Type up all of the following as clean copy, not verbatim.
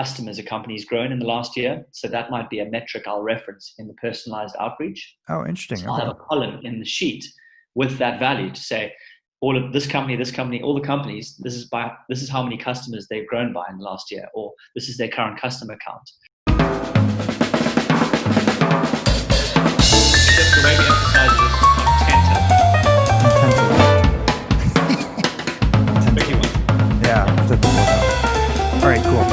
customers a company's grown in the last year. So that might be a metric I'll reference in the personalized outreach. Oh, interesting. So I'll have Okay. a column in the sheet with that value to say all of this company, all the companies, this is how many customers they've grown by in the last year, or this is their current customer count. Just the way we emphasize it is tricky one. Yeah. All right, cool.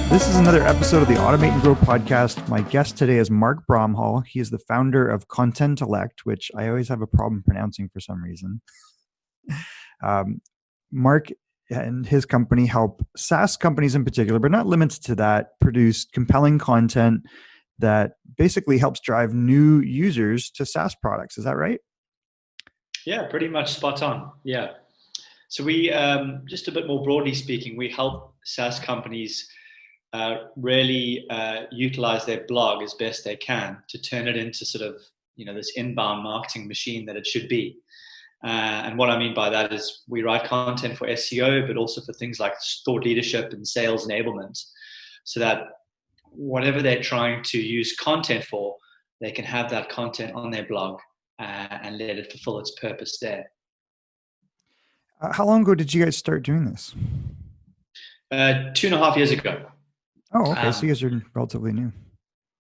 This is another episode of the Automate and Grow podcast. My guest today is Marc Bromhall. He is the founder of ContentElect, which I always have a problem pronouncing for some reason. Marc and his company help SaaS companies in particular, but not limited to that, produce compelling content that basically helps drive new users to SaaS products. Is that right? Yeah, pretty much spot on. Yeah. So we, just a bit more broadly speaking, we help SaaS companies really utilize their blog as best they can to turn it into sort of, this inbound marketing machine that it should be. And what I mean by that is we write content for SEO, but also for things like thought leadership and sales enablement, so that whatever they're trying to use content for, they can have that content on their blog and let it fulfill its purpose there. How long ago did you guys start doing this? 2.5 years ago. Oh, okay. So you guys are relatively new.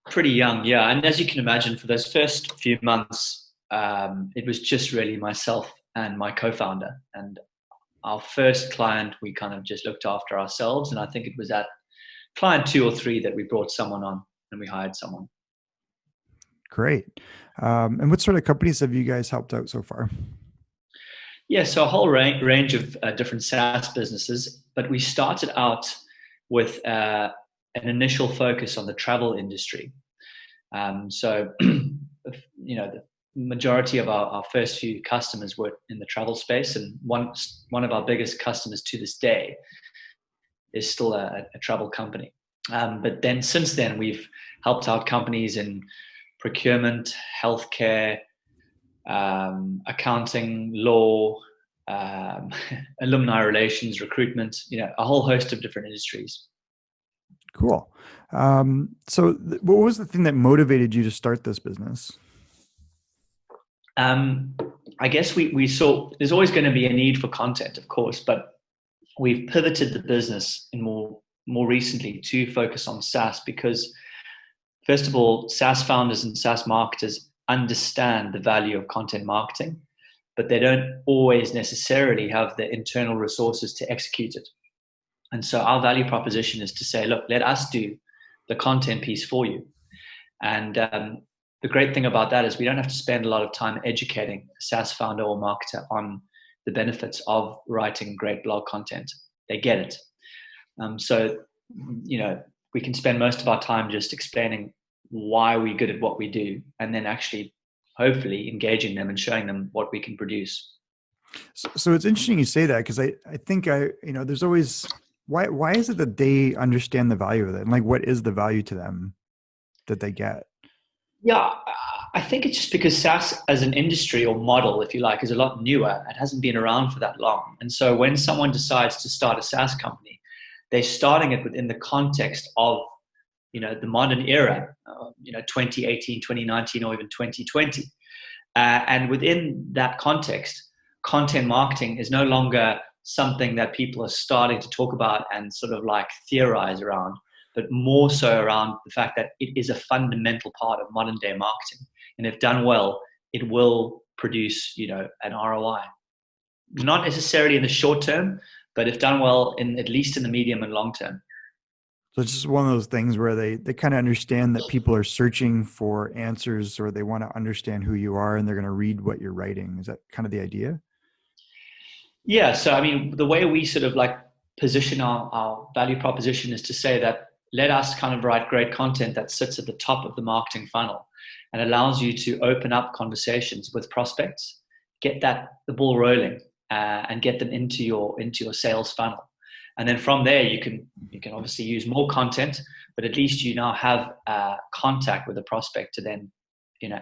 Pretty young, yeah. And as you can imagine, for those first few months, it was just really myself and my co-founder. And our first client, we kind of just looked after ourselves. And I think it was at client 2 or 3 that we brought someone on and we hired someone. Great. And what sort of companies have you guys helped out so far? Yeah, so a whole range of different SaaS businesses, but we started out with an initial focus on the travel industry. So, the majority of our first few customers were in the travel space, and one of our biggest customers to this day is still a travel company. But then since then, we've helped out companies in procurement, healthcare, accounting, law, alumni relations, recruitment, a whole host of different industries. Cool. So what was the thing that motivated you to start this business? I guess we saw there's always going to be a need for content, of course, but we've pivoted the business in more recently to focus on SaaS because, first of all, SaaS founders and SaaS marketers understand the value of content marketing, but they don't always necessarily have the internal resources to execute it. And so our value proposition is to say, look, let us do the content piece for you. And the great thing about that is we don't have to spend a lot of time educating a SaaS founder or marketer on the benefits of writing great blog content. They get it. So we can spend most of our time just explaining why we're good at what we do, and then actually hopefully engaging them and showing them what we can produce. So it's interesting you say that, because I think there's always, why is it that they understand the value of it? And like, what is the value to them that they get? Yeah, I think it's just because SaaS as an industry or model, if you like, is a lot newer. It hasn't been around for that long. And so when someone decides to start a SaaS company, they're starting it within the context of, the modern era, 2018, 2019, or even 2020. And within that context, content marketing is no longer something that people are starting to talk about and sort of like theorize around, but more so around the fact that it is a fundamental part of modern day marketing. And if done well, it will produce, an ROI. Not necessarily in the short term, but if done well, at least in the medium and long term. So it's just one of those things where they kind of understand that people are searching for answers, or they want to understand who you are, and they're going to read what you're writing. Is that kind of the idea? Yeah. So, I mean, the way we sort of like position our value proposition is to say that let us kind of write great content that sits at the top of the marketing funnel and allows you to open up conversations with prospects, get the ball rolling, and get them into your sales funnel. And then from there, you can obviously use more content, but at least you now have contact with the prospect to then,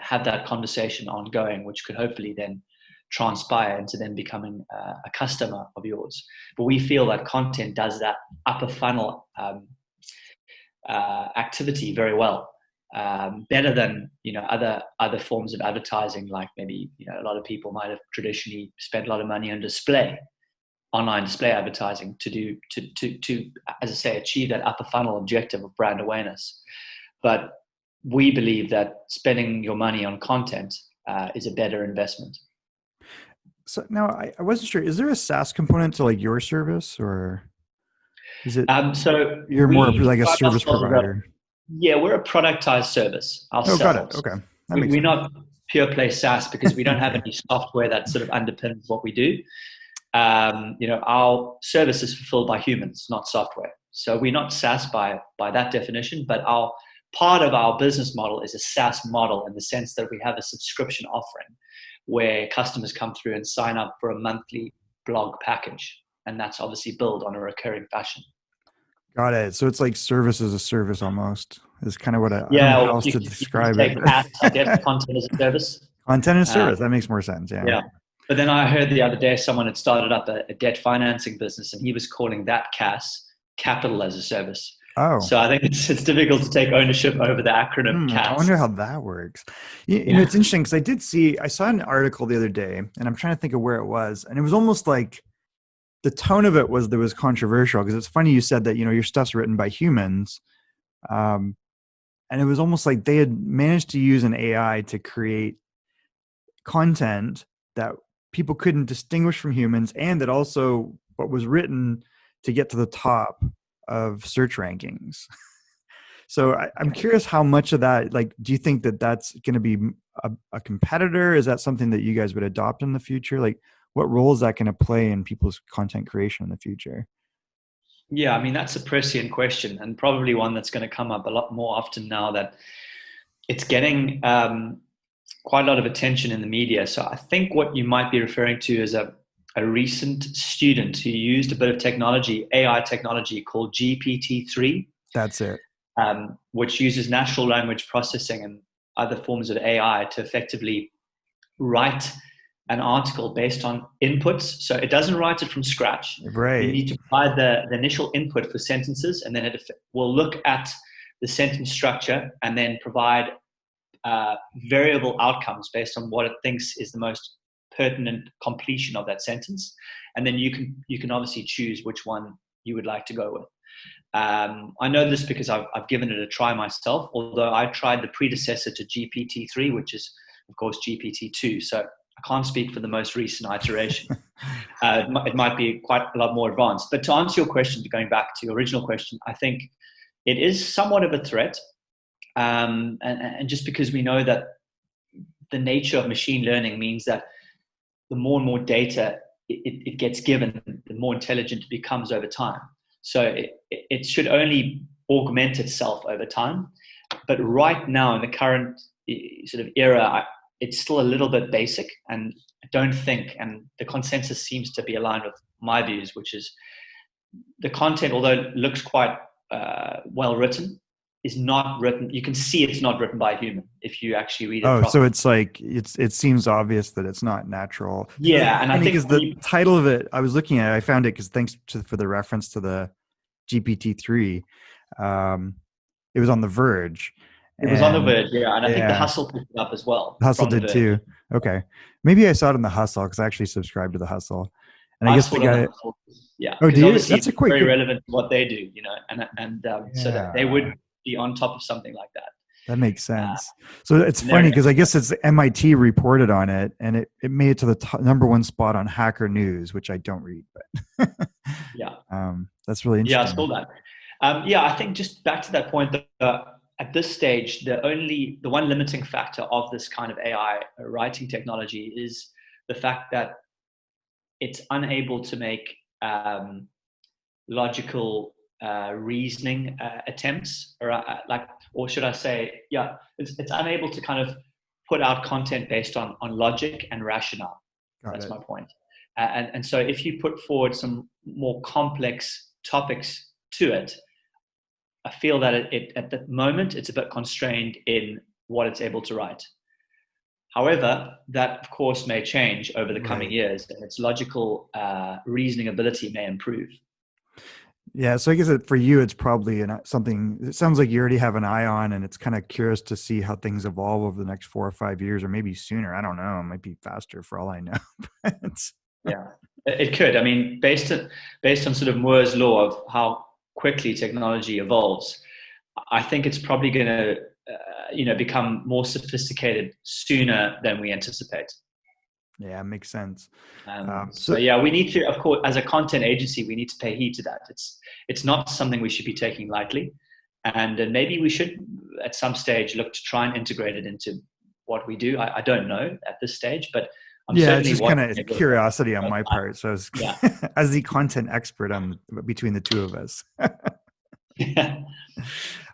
have that conversation ongoing, which could hopefully then transpire into them becoming a customer of yours. But we feel that content does that upper funnel activity very well, better than other forms of advertising. Like maybe a lot of people might have traditionally spent a lot of money on online display advertising to as I say, achieve that upper funnel objective of brand awareness. But we believe that spending your money on content is a better investment. So now I wasn't sure, is there a SaaS component to like your service, or is it, so you're more of we like a describe service ourselves provider? Yeah, we're a productized service Oh, got it. ourselves. Okay. That makes We're sense. not pure play SaaS because we don't have Okay. any software that sort of underpins what we do. Our service is fulfilled by humans, not software. So we're not SaaS by that definition, but part of our business model is a SaaS model in the sense that we have a subscription offering where customers come through and sign up for a monthly blog package. And that's obviously billed on a recurring fashion. Got it. So it's like service as a service almost is kind of what I don't know Yeah, how else to you can describe it. say PaaS, I guess, content as a service. Content and Uh, service. That makes more sense. Yeah. yeah. But then I heard the other day someone had started up a debt financing business, and he was calling that CAS, capital as a service. Oh, So I think it's difficult to take ownership over the acronym I CAS. wonder how that works. You know, it's interesting because I saw an article the other day, and I'm trying to think of where it was, and it was almost like the tone of it was there was controversial, because it's funny you said that, your stuff's written by humans. And it was almost like they had managed to use an AI to create content that people couldn't distinguish from humans, and that also what was written to get to the top of search rankings. So I'm curious how much of that, like, do you think that that's going to be a competitor? Is that something that you guys would adopt in the future? Like, what role is that going to play in people's content creation in the future? Yeah, I mean, that's a prescient question, and probably one that's going to come up a lot more often now that it's getting quite a lot of attention in the media. So I think what you might be referring to is a recent student who used a bit of technology, AI technology called GPT-3. That's it. Which uses natural language processing and other forms of AI to effectively write an article based on inputs. So it doesn't write it from scratch. Right. You need to provide the initial input for sentences, and then it will look at the sentence structure and then provide variable outcomes based on what it thinks is the most pertinent completion of that sentence. And then you can obviously choose which one you would like to go with. I know this because I've given it a try myself, although I tried the predecessor to GPT-3, which is, of course, GPT-2. So I can't speak for the most recent iteration. It might be quite a lot more advanced. But to answer your question, going back to your original question, I think it is somewhat of a threat. And just because we know that the nature of machine learning means that the more and more data it gets given, the more intelligent it becomes over time. So it should only augment itself over time. But right now, in the current sort of era, it's still a little bit basic. And I don't think, and the consensus seems to be aligned with my views, which is the content, although it looks quite well written, is not written. You can see it's not written by a human if you actually read it properly. So it's like it seems obvious that it's not natural. Yeah, and I think because the title of it, I was looking at it, I found it because for the reference to the GPT-3, it was on The Verge. It was on The Verge, yeah, and I think The Hustle picked it up as well. The Hustle did too. Okay, maybe I saw it in The Hustle because I actually subscribed to The Hustle, and I guess the guy. Yeah. Oh, do you? That's very relevant to what they do, and so that they would be on top of something like that. That makes sense. So it's funny because I guess it's MIT reported on it, and it made it to the #1 spot on Hacker News, which I don't read, but yeah, that's really interesting. Yeah, I saw that. Yeah, I think just back to that point that at this stage, the one limiting factor of this kind of AI writing technology is the fact that it's unable to make logical reasoning attempts, or should I say, it's unable to kind of put out content based on logic and rationale. That's my point. And so if you put forward some more complex topics to it, I feel that it at the moment it's a bit constrained in what it's able to write. However, that of course may change over the coming years, and its logical reasoning ability may improve. Yeah. So I guess for you, it's probably something, it sounds like you already have an eye on, and it's kind of curious to see how things evolve over the next 4 or 5 years, or maybe sooner. I don't know. It might be faster for all I know. Yeah, it could. I mean, based on sort of Moore's law of how quickly technology evolves, I think it's probably going to, become more sophisticated sooner than we anticipate. Yeah, it makes sense. So yeah, we need to, of course, as a content agency, we need to pay heed to that. It's not something we should be taking lightly, and maybe we should, at some stage, look to try and integrate it into what we do. I don't know at this stage, but I'm Yeah, it's certainly just kind watching of it. curiosity on my part. So as, Yeah. as the content expert between the two of us. Yeah.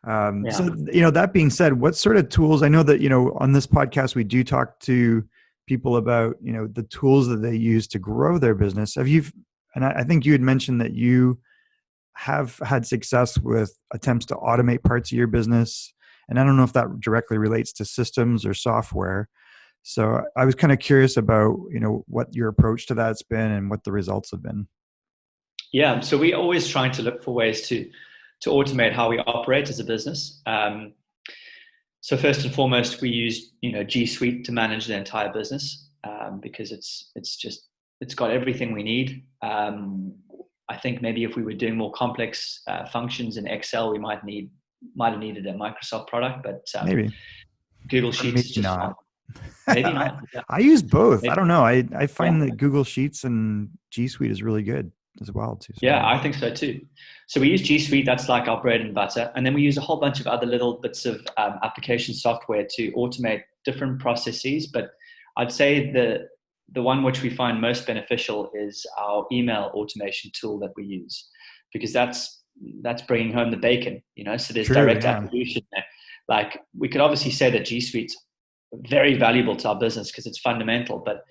So, that being said, what sort of tools, I know that, on this podcast, we do talk to people about, the tools that they use to grow their business. And I think you had mentioned that you have had success with attempts to automate parts of your business. And I don't know if that directly relates to systems or software. So I was kind of curious about, what your approach to that's been and what the results have been. Yeah. So we're always trying to look for ways to automate how we operate as a business. So first and foremost, we use G Suite to manage the entire business, because it's got everything we need. I think maybe if we were doing more complex functions in Excel, we might have needed a Microsoft product, but Maybe. Google Or Sheets is maybe just fine. not. Maybe not. Yeah. I use both. I Maybe. don't know. I find Yeah. that Google Sheets and G Suite is really good as well too. So Yeah, I think so too. So we use G Suite, that's like our bread and butter. And then we use a whole bunch of other little bits of application software to automate different processes. But I'd say the one which we find most beneficial is our email automation tool that we use, because that's bringing home the bacon, so there's true, direct yeah. attribution there. Like, we could obviously say that G Suite's very valuable to our business because it's fundamental, but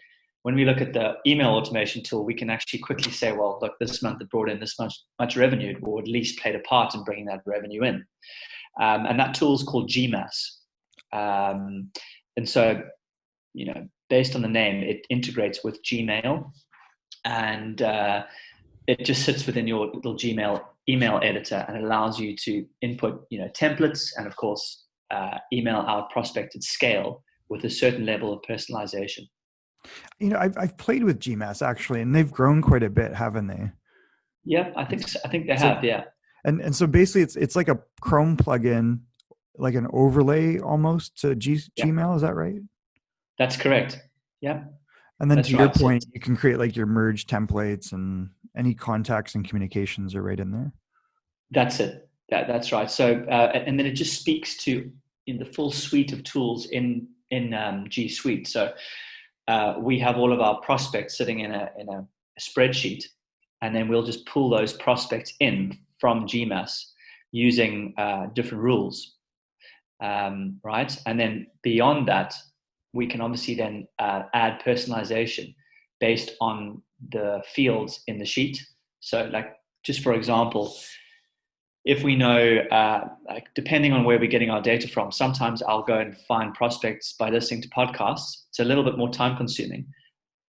when we look at the email automation tool, we can actually quickly say, well, look, this month it brought in this much revenue, or at least played a part in bringing that revenue in. And that tool is called GMAS. And so, based on the name, it integrates with Gmail, and it just sits within your little Gmail email editor and allows you to input, templates, and of course, email out prospect at scale with a certain level of personalization. I've played with GMAS actually, and they've grown quite a bit, haven't they? Yeah, I think they have. Yeah. And so basically, it's like a Chrome plugin, like an overlay almost to Gmail. Is that right? That's correct. Yeah. And then to your point, you can create like your merge templates, and any contacts and communications are right in there. That's it. That's right. So and then it just speaks to in the full suite of tools in G Suite. So we have all of our prospects sitting in a spreadsheet, and then we'll just pull those prospects in from GMAS using different rules, right? And then beyond that, we can obviously then add personalization based on the fields in the sheet. So, like, just for example, if we know, like, depending on where we're getting our data from, sometimes I'll go and find prospects by listening to podcasts. It's a little bit more time consuming,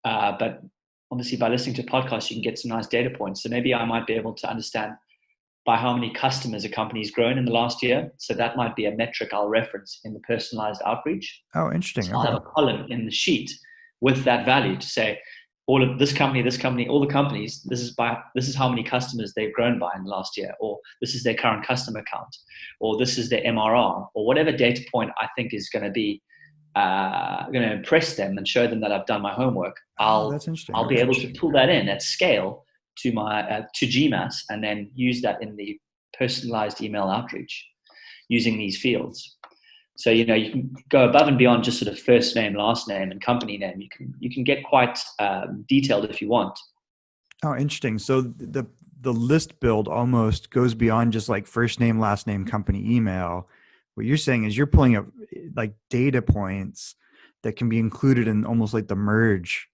but obviously by listening to podcasts, you can get some nice data points. So maybe I might be able to understand by how many customers a company's grown in the last year. So that might be a metric I'll reference in the personalized outreach. Oh, interesting. So I'll have a column in the sheet with that value to say, all of this company, all the companies, this is how many customers they've grown by in the last year, or this is their current customer count, or this is their MRR, or whatever data point I think is going to be going to impress them and show them that I've done my homework. That's interesting. I'll be able to pull that in at scale to my to GMAS, and then use that in the personalized email outreach using these fields. So, you can go above and beyond just sort of first name, last name, and company name. You can get quite detailed if you want. Oh, interesting. So the list build almost goes beyond just like first name, last name, company, email. What you're saying is you're pulling up like data points that can be included in almost like the merge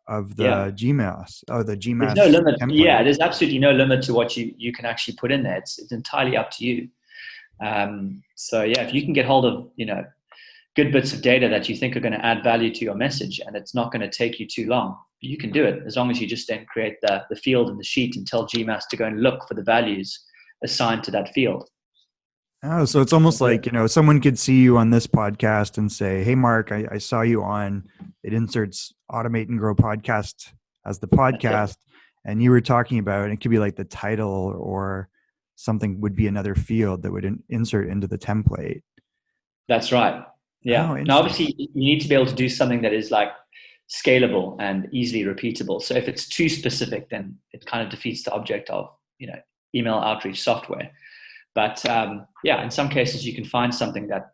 of the GMAS. Oh, the GMAS. There's no limit. template. Yeah, there's absolutely no limit to what you can actually put in there. It's entirely up to you. So yeah, if you can get hold of good bits of data that you think are going to add value to your message, and it's not going to take you too long, you can do it as long as you just then create the field in the sheet and tell GMass to go and look for the values assigned to that field. Oh, so it's almost like, someone could see you on this podcast and say, hey, Mark, I saw you on, it inserts Automate and Grow podcast as the podcast. And you were talking about, it could be like the title or something would be another field that would insert into the template. That's right. Yeah. Oh, Now, obviously, you need to be able to do something that is like scalable and easily repeatable. So if it's too specific, then it kind of defeats the object of, email outreach software. But in some cases, you can find something that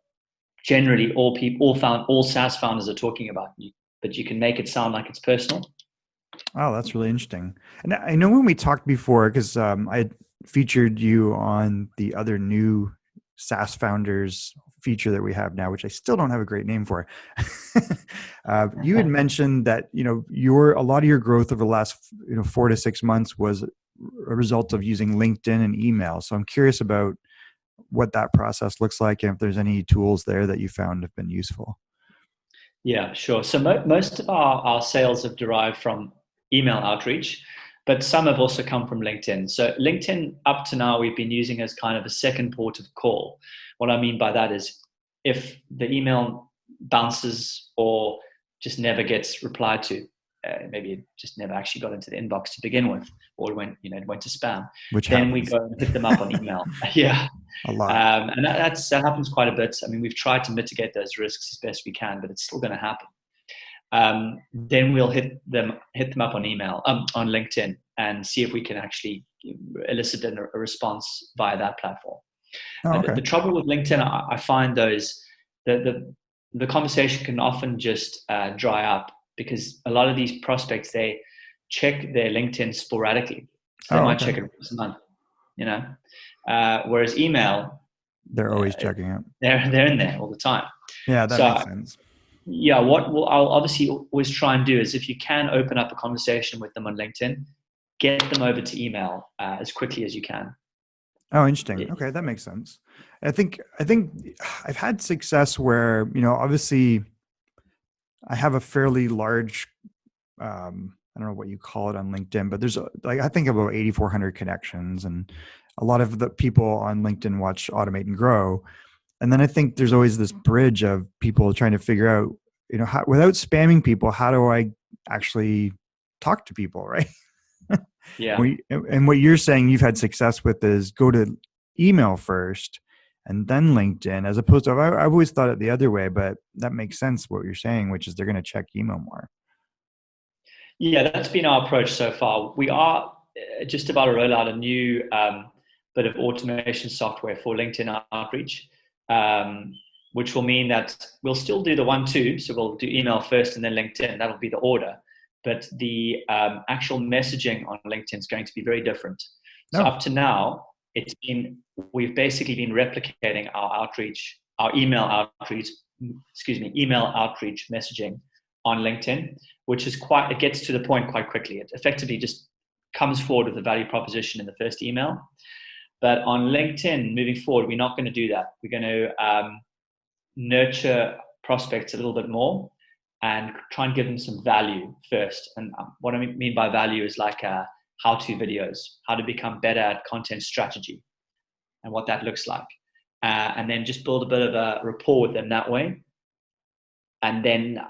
generally all SaaS founders are talking about, but you can make it sound like it's personal. Oh, that's really interesting. And I know when we talked before, because I featured you on the other new SaaS founders feature that we have now, which I still don't have a great name for. You had mentioned that, a lot of your growth over the last 4 to 6 months was a result of using LinkedIn and email. So I'm curious about what that process looks like and if there's any tools there that you found have been useful. Yeah, sure. So most of our sales have derived from email outreach, but some have also come from LinkedIn. So LinkedIn, up to now, we've been using as kind of a second port of call. What I mean by that is if the email bounces or just never gets replied to, maybe it just never actually got into the inbox to begin with, or it went to spam. Then we go and hit them up on email. Yeah, a lot. And that happens quite a bit. I mean, we've tried to mitigate those risks as best we can, but it's still going to happen. Then we'll hit them up on email, on LinkedIn, and see if we can actually elicit a response via that platform. Oh, okay. The trouble with LinkedIn, I find the conversation can often just dry up because a lot of these prospects, they check their LinkedIn sporadically. So they might check it once a month, whereas email, they're always checking it. They're in there all the time. Yeah, that makes sense. Yeah, what I'll obviously always try and do is if you can open up a conversation with them on LinkedIn, get them over to email as quickly as you can. Oh, interesting. Okay, that makes sense. I think I've had success where, obviously I have a fairly large, I don't know what you call it on LinkedIn, but there's I think about 8,400 connections, and a lot of the people on LinkedIn watch Automate and Grow. And then I think there's always this bridge of people trying to figure out, how, without spamming people, how do I actually talk to people, right? Yeah. And what you're saying you've had success with is go to email first and then LinkedIn, as opposed to, I've always thought it the other way, but that makes sense what you're saying, which is they're going to check email more. Yeah, that's been our approach so far. We are just about to roll out a new bit of automation software for LinkedIn outreach, which will mean that we'll still do the 1-2. So we'll do email first and then LinkedIn. That'll be the order. But the actual messaging on LinkedIn is going to be very different. So up to now, we've basically been replicating our email outreach messaging on LinkedIn, which is it gets to the point quite quickly. It effectively just comes forward with the value proposition in the first email. But on LinkedIn, moving forward, we're not going to do that. We're going to nurture prospects a little bit more and try and give them some value first. And what I mean by value is like how-to videos, how to become better at content strategy and what that looks like. And then just build a bit of a rapport with them that way. And then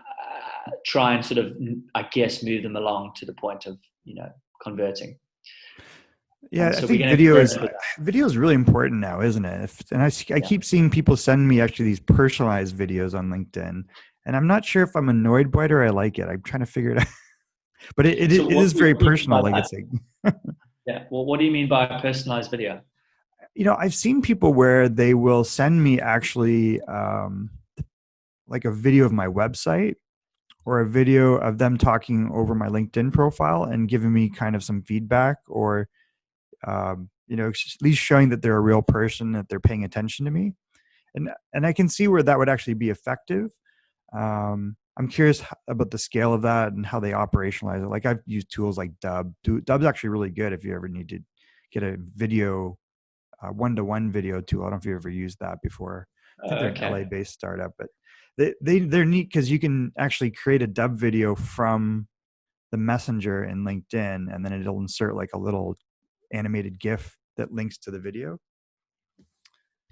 try and sort of, I guess, move them along to the point of, converting. Yeah, I think video is really important now, isn't it? I keep seeing people send me actually these personalized videos on LinkedIn, and I'm not sure if I'm annoyed by it or I like it. I'm trying to figure it out. But it is very personal, like it's like. Yeah. Well, what do you mean by a personalized video? I've seen people where they will send me actually like a video of my website or a video of them talking over my LinkedIn profile and giving me kind of some feedback or at least showing that they're a real person, that they're paying attention to me. And I can see where that would actually be effective. I'm curious about the scale of that and how they operationalize it. Like I've used tools like Dub. Dub's actually really good if you ever need to get a video, one-to-one video tool. I don't know if you ever used that before. I think they're an LA-based startup, but They're neat because you can actually create a dub video from the messenger in LinkedIn, and then it'll insert like a little animated GIF that links to the video.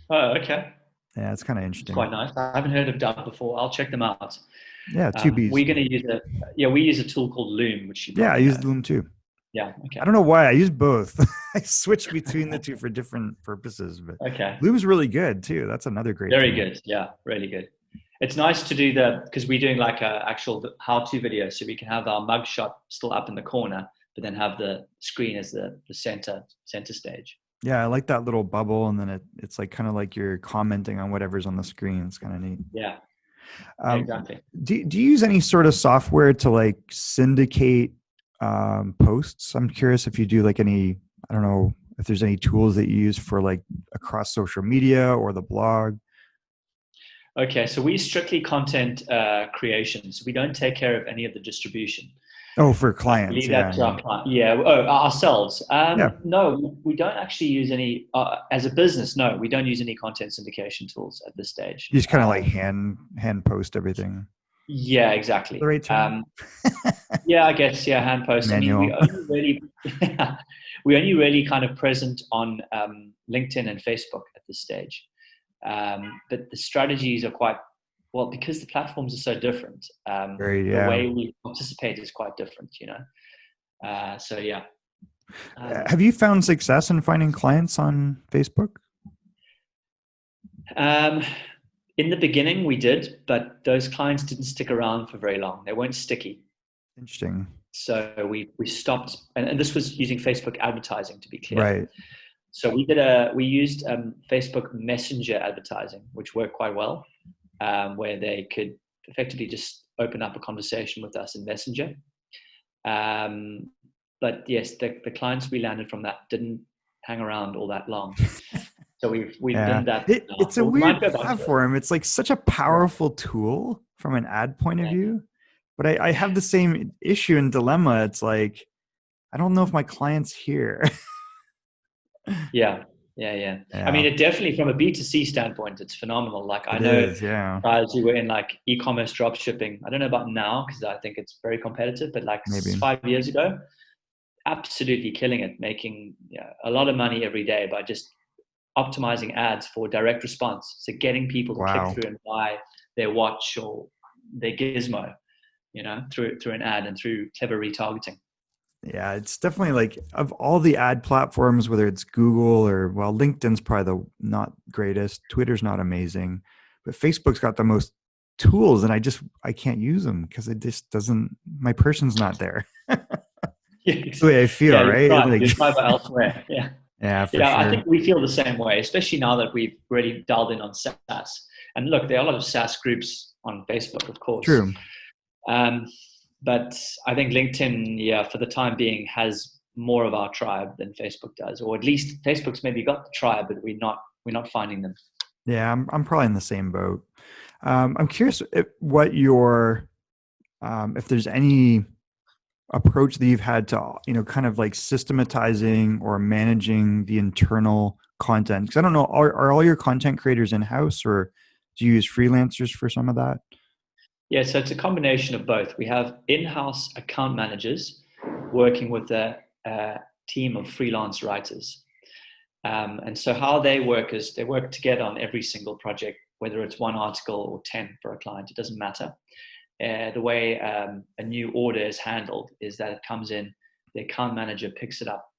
Oh, okay. Yeah, it's kind of It's interesting. quite nice. I haven't heard of Dub before. I'll check them out. Yeah, Tubi's. We're going to use we use a tool called Loom, which you Yeah, I probably use know. Loom too. Yeah. Okay. I don't know why I use both. I switch between the two for different purposes, but Okay. Loom's really good too. That's another great Very tool. good. Yeah, really good. It's nice to do because we're doing like a actual how-to video, so we can have our mugshot still up in the corner, but then have the screen as the center stage. Yeah, I like that little bubble, and then it's like kind of like you're commenting on whatever's on the screen. It's kind of neat. Yeah. Exactly. Do you use any sort of software to like syndicate posts? I'm curious if you do like any, I don't know if there's any tools that you use for like across social media or the blog. Okay, so we strictly content creation. So we don't take care of any of the distribution. Oh, for clients. Leave that to our client. Yeah. Oh, ourselves. Yeah. No, we don't actually use any, as a business, no, we don't use any content syndication tools at this stage. You just kind of like hand post everything. Yeah, exactly. The right term? Yeah, I guess, yeah, hand post. Manual. I mean, we only really kind of present on LinkedIn and Facebook at this stage. But the strategies are quite, well, because the platforms are so different, the way we participate is quite different, you know? So, yeah. Have you found success in finding clients on Facebook? In the beginning, we did, but those clients didn't stick around for very long. They weren't sticky. Interesting. So we stopped, and this was using Facebook advertising, to be clear. Right. So we used Facebook Messenger advertising, which worked quite well, where they could effectively just open up a conversation with us in Messenger. But yes, the clients we landed from that didn't hang around all that long. So we've done that. It's a weird platform. It's like such a powerful tool from an ad point of view. But I have the same issue and dilemma. It's like, I don't know if my client's here. Yeah. I mean, it definitely, from a B2C standpoint, it's phenomenal. Like I know guys who were in like e-commerce drop shipping. I don't know about now because I think it's very competitive, but like maybe 5 years ago, absolutely killing it, making a lot of money every day by just optimizing ads for direct response. So getting people to click through and buy their watch or their gizmo, through an ad and through clever retargeting. Yeah, it's definitely like, of all the ad platforms, whether it's Google or, well, LinkedIn's probably the not greatest. Twitter's not amazing, but Facebook's got the most tools, and I can't use them because it just doesn't, my person's not there. That's the way I feel, right? You try elsewhere. Yeah. Yeah, for sure. I think we feel the same way, especially now that we've really dialed in on SaaS. And look, there are a lot of SaaS groups on Facebook, of course. True. But I think LinkedIn, for the time being, has more of our tribe than Facebook does, or at least Facebook's maybe got the tribe, but we're not finding them. Yeah, I'm probably in the same boat. I'm curious what your, if there's any approach that you've had to, kind of like systematizing or managing the internal content. Because I don't know, are all your content creators in-house, or do you use freelancers for some of that? Yeah, so it's a combination of both. We have in-house account managers working with a team of freelance writers. And so how they work is they work together on every single project, whether it's one article or 10 for a client, it doesn't matter. The way a new order is handled is that it comes in, the account manager picks it up,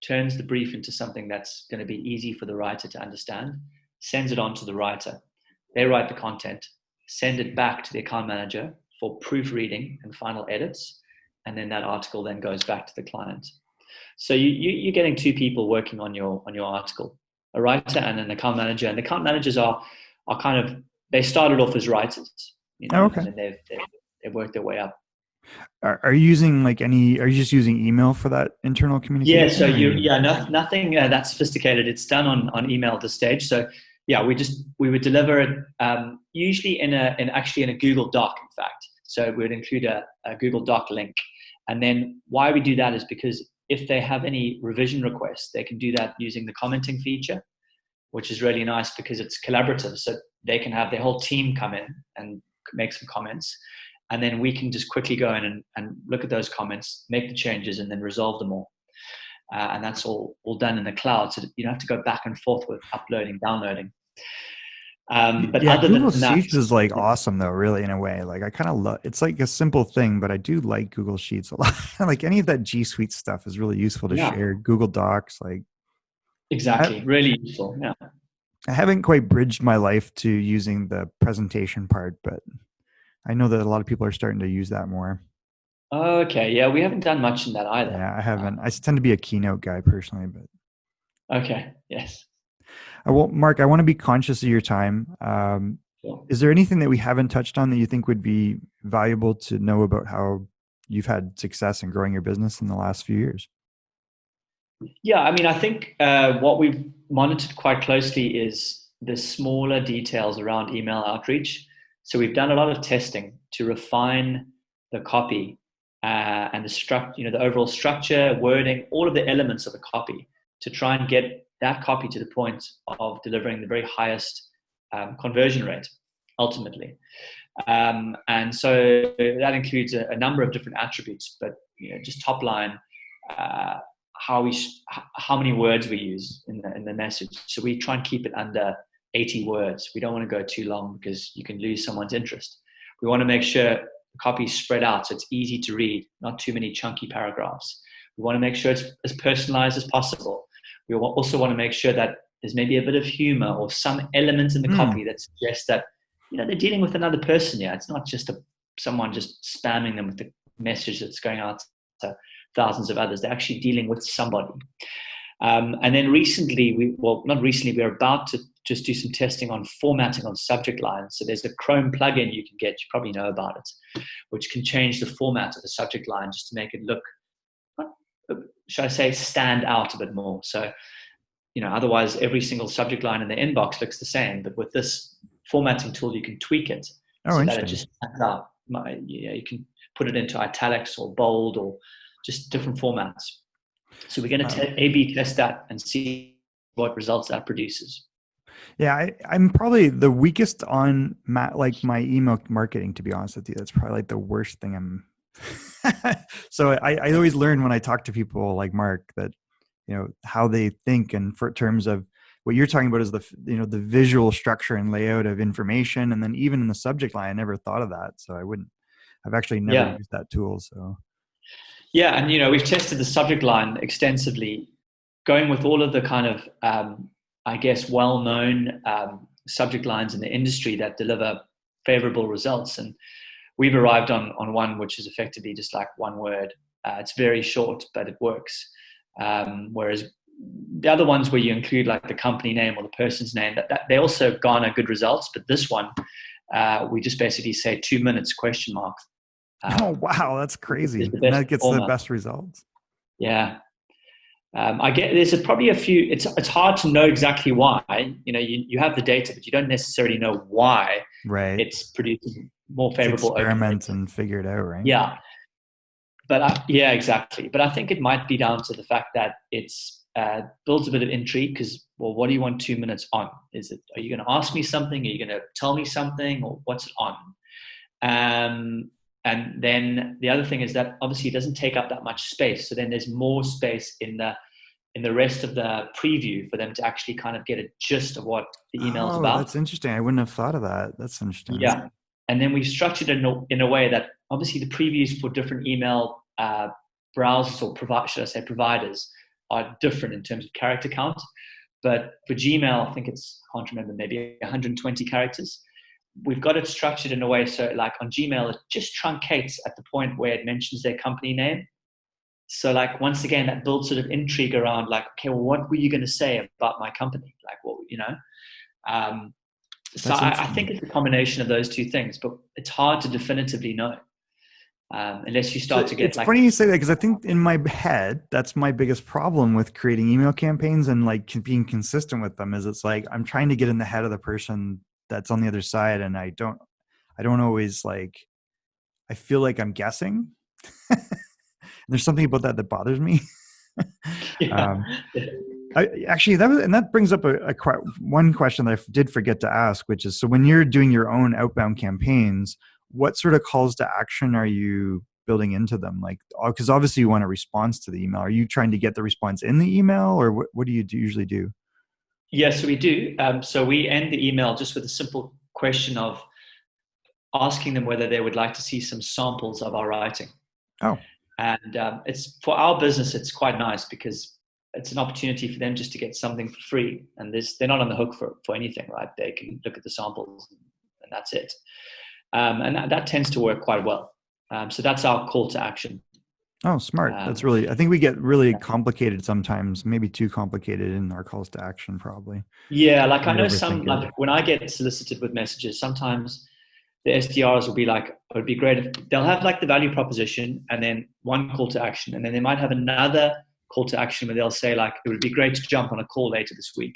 turns the brief into something that's going to be easy for the writer to understand, sends it on to the writer. They write the content, send it back to the account manager for proofreading and final edits, and then that article then goes back to the client. So you're getting two people working on your article, a writer and an account manager. And the account managers are kind of, they started off as writers, okay. And then they've worked their way up. Are you using are you just using email for that internal communication? Yeah, so nothing that sophisticated. It's done on email at this stage. So yeah, we would deliver it usually in a Google Doc, in fact. So we would include a Google Doc link. And then why we do that is because if they have any revision requests, they can do that using the commenting feature, which is really nice because it's collaborative. So they can have their whole team come in and make some comments. And then we can just quickly go in and look at those comments, make the changes, and then resolve them all. And that's all done in the cloud. So you don't have to go back and forth with uploading, downloading. But Yeah, other Google than that, Sheets is like awesome though, really, in a way. Like I kind of love it's like a simple thing, but I do like Google Sheets a lot. Like any of that G Suite stuff is really useful to yeah, share. Google Docs, like exactly, really useful. Yeah. I haven't quite bridged my life to using the presentation part, but I know that a lot of people are starting to use that more. Okay. Yeah, we haven't done much in that either. Yeah, I haven't. I tend to be a keynote guy personally, but Okay. Yes. Mark, I want to be conscious of your time. Sure. Is there anything that we haven't touched on that you think would be valuable to know about how you've had success in growing your business in the last few years? Yeah, I mean, I think what we've monitored quite closely is the smaller details around email outreach. So we've done a lot of testing to refine the copy and the overall structure, wording, all of the elements of the copy to try and get that copy to the point of delivering the very highest conversion rate ultimately. And so that includes a number of different attributes, but just top line. Uh, how many words we use in the message. So we try and keep it under 80 words. We don't want to go too long because you can lose someone's interest. We want to make sure the copy is spread out so it's easy to read, not too many chunky paragraphs. We want to make sure it's as personalized as possible. We also want to make sure that there's maybe a bit of humor or some element in the copy that suggests that they're dealing with another person. Yeah, it's not just someone just spamming them with the message that's going out to thousands of others. They're actually dealing with somebody. And then recently, we're about to just do some testing on formatting on subject lines. So there's a Chrome plugin you can get, you probably know about it, which can change the format of the subject line just to make it look, should I say, stand out a bit more. So, otherwise every single subject line in the inbox looks the same, but with this formatting tool, you can tweak it so that it just stands out. You can put it into italics or bold or just different formats. So we're going to A/B test that and see what results that produces. Yeah, I'm probably the weakest on my email marketing, to be honest with you. That's probably like the worst thing I'm. So I always learn when I talk to people like Mark that, how they think and for terms of what you're talking about is the visual structure and layout of information. And then even in the subject line, I never thought of that. So I've actually never used that tool. So. Yeah, and we've tested the subject line extensively, going with all of the kind of well-known subject lines in the industry that deliver favorable results, and we've arrived on one which is effectively just like one word. It's very short, but it works. Whereas the other ones where you include like the company name or the person's name, that they also garner good results. But this one, we just basically say 2 minutes ? Oh, wow. That's crazy. And that gets the best results. Yeah. I get there's probably a few, it's hard to know exactly why, you have the data, but you don't necessarily know why it's producing more favorable experiments and figure it out, right? Yeah. But yeah, exactly. But I think it might be down to the fact that it's builds a bit of intrigue because, well, what do you want 2 minutes on? Are you going to ask me something? Are you going to tell me something, or what's it on? And then the other thing is that obviously it doesn't take up that much space. So then there's more space in the rest of the preview for them to actually kind of get a gist of what the email is about. That's interesting. I wouldn't have thought of that. That's interesting. Yeah. And then we've structured it in a way that obviously the previews for different email browsers or providers are different in terms of character count. But for Gmail, I think I can't remember, maybe 120 characters. We've got it structured in a way so like on Gmail, it just truncates at the point where it mentions their company name. So like, once again, that builds sort of intrigue around like, okay, well, what were you going to say about my company? Like, what, so I think it's a combination of those two things, but it's hard to definitively know unless you start to get. It's funny you say that because I think in my head, that's my biggest problem with creating email campaigns and like being consistent with them is it's like, I'm trying to get in the head of the person that's on the other side. And I don't always I feel like I'm guessing. There's something about that bothers me. Yeah. Actually, that brings up one question that I did forget to ask, which is, so when you're doing your own outbound campaigns, what sort of calls to action are you building into them? Like, because obviously you want a response to the email. Are you trying to get the response in the email, or what do you usually do? Yes, we do. So we end the email just with a simple question of asking them whether they would like to see some samples of our writing. Oh, And it's for our business, it's quite nice because it's an opportunity for them just to get something for free. And they're not on the hook for anything, right? They can look at the samples and that's it. And that tends to work quite well. So that's our call to action. oh, smart. That's really, I think we get really complicated sometimes, maybe too complicated in our calls to action, probably. Yeah, like I We know overthink it. like when I get solicited with messages, sometimes the SDRs will be like, it would be great if they'll have like the value proposition and then one call to action. And then they might have another call to action where they'll say like, it would be great to jump on a call later this week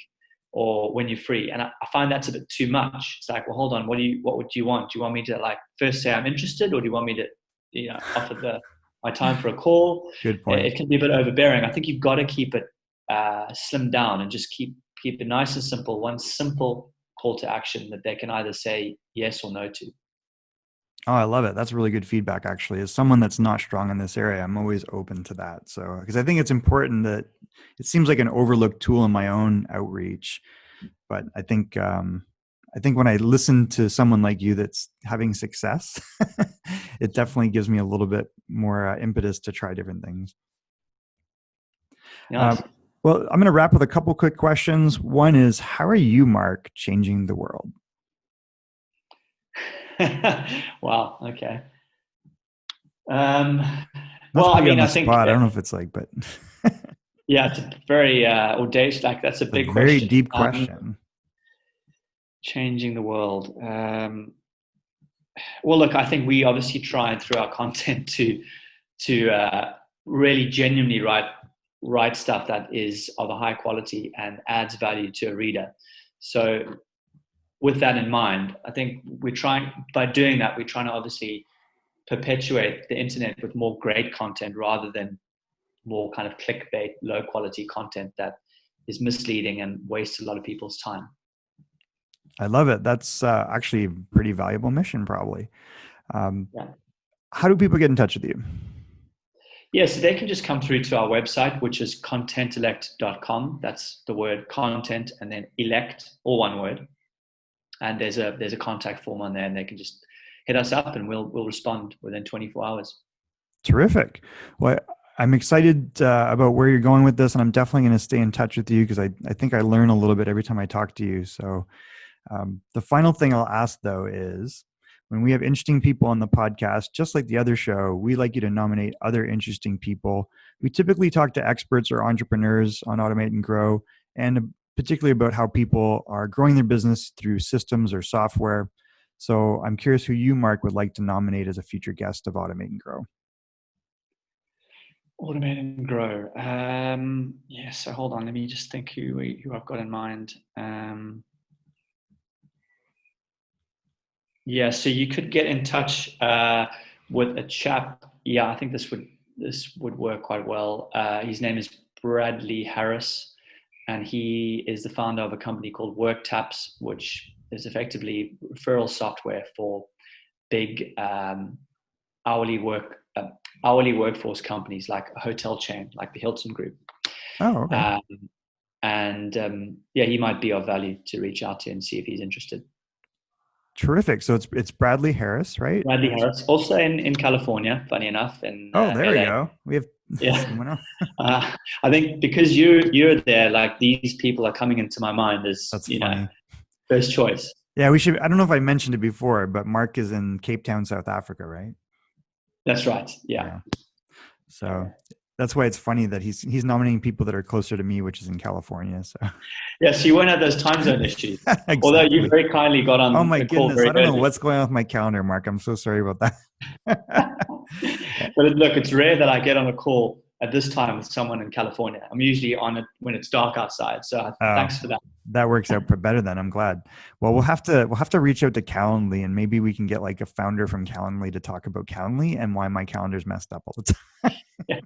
or when you're free. And I find that's a bit too much. It's like, well, hold on, what would you want? Do you want me to like first say I'm interested, or do you want me to, offer my time for a call? Good point. It can be a bit overbearing. I think you've got to keep it slimmed down and just keep it nice and simple. One simple call to action that they can either say yes or no to. Oh, I love it. That's really good feedback, actually. As someone that's not strong in this area, I'm always open to that. So, because I think it's important that it seems like an overlooked tool in my own outreach. But I think when I listen to someone like you that's having success, it definitely gives me a little bit more impetus to try different things. Nice. Well, I'm going to wrap with a couple quick questions. One is, how are you, Marc, changing the world? Wow. Okay. Well, I mean, I think I don't know if it's like, but yeah, it's a very audacious. Like that's a big very question. Deep question. Changing the world. Well, look, I think we obviously try through our content to really genuinely write stuff that is of a high quality and adds value to a reader. So with that in mind, I think by doing that, we're trying to obviously perpetuate the internet with more great content rather than more kind of clickbait, low quality content that is misleading and wastes a lot of people's time. I love it. That's actually a pretty valuable mission, probably. Yeah. How do people get in touch with you? Yeah, so they can just come through to our website, which is ContentElect.com. That's the word content and then elect, all one word. And there's a contact form on there, and they can just hit us up, and we'll respond within 24 hours. Terrific. Well, I'm excited about where you're going with this, and I'm definitely going to stay in touch with you because I think I learn a little bit every time I talk to you. So the final thing I'll ask, though, is when we have interesting people on the podcast, just like the other show, we like you to nominate other interesting people. We typically talk to experts or entrepreneurs on Automate and Grow, and particularly about how people are growing their business through systems or software. So I'm curious who you, Marc, would like to nominate as a future guest of Automate and Grow. Automate and Grow. Yeah, so hold on. Let me just think who I've got in mind. Yeah, so you could get in touch with a chap. Yeah, I think this would work quite well. His name is Bradley Harris, and he is the founder of a company called WorkTaps, which is effectively referral software for big hourly workforce companies like a hotel chain, like the Hilton Group. Oh, okay. Yeah, he might be of value to reach out to and see if he's interested. Terrific. So it's Bradley Harris, right? Bradley Harris, also in California, funny enough. In there we LA. go. We have someone else. I think because you're there, like these people are coming into my mind as funny. First choice. Yeah, we should. I don't know if I mentioned it before, but Marc is in Cape Town, South Africa, right? That's right. Yeah. So that's why it's funny that he's nominating people that are closer to me, which is in California. So so you won't have those time zone issues. Exactly. Although you very kindly got on. Oh my goodness! I don't know what's going on with my calendar, Marc. I'm so sorry about that. But look, it's rare that I get on a call at this time with someone in California. I'm usually on it when it's dark outside. So thanks for that. That works out better then. I'm glad. Well, we'll have to reach out to Calendly, and maybe we can get like a founder from Calendly to talk about Calendly and why my calendar's messed up all the time. Yeah,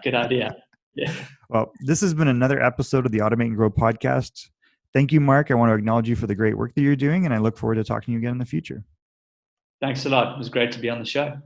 good idea. Yeah. Well, this has been another episode of the Automate and Grow podcast. Thank you, Marc. I want to acknowledge you for the great work that you're doing, and I look forward to talking to you again in the future. Thanks a lot. It was great to be on the show.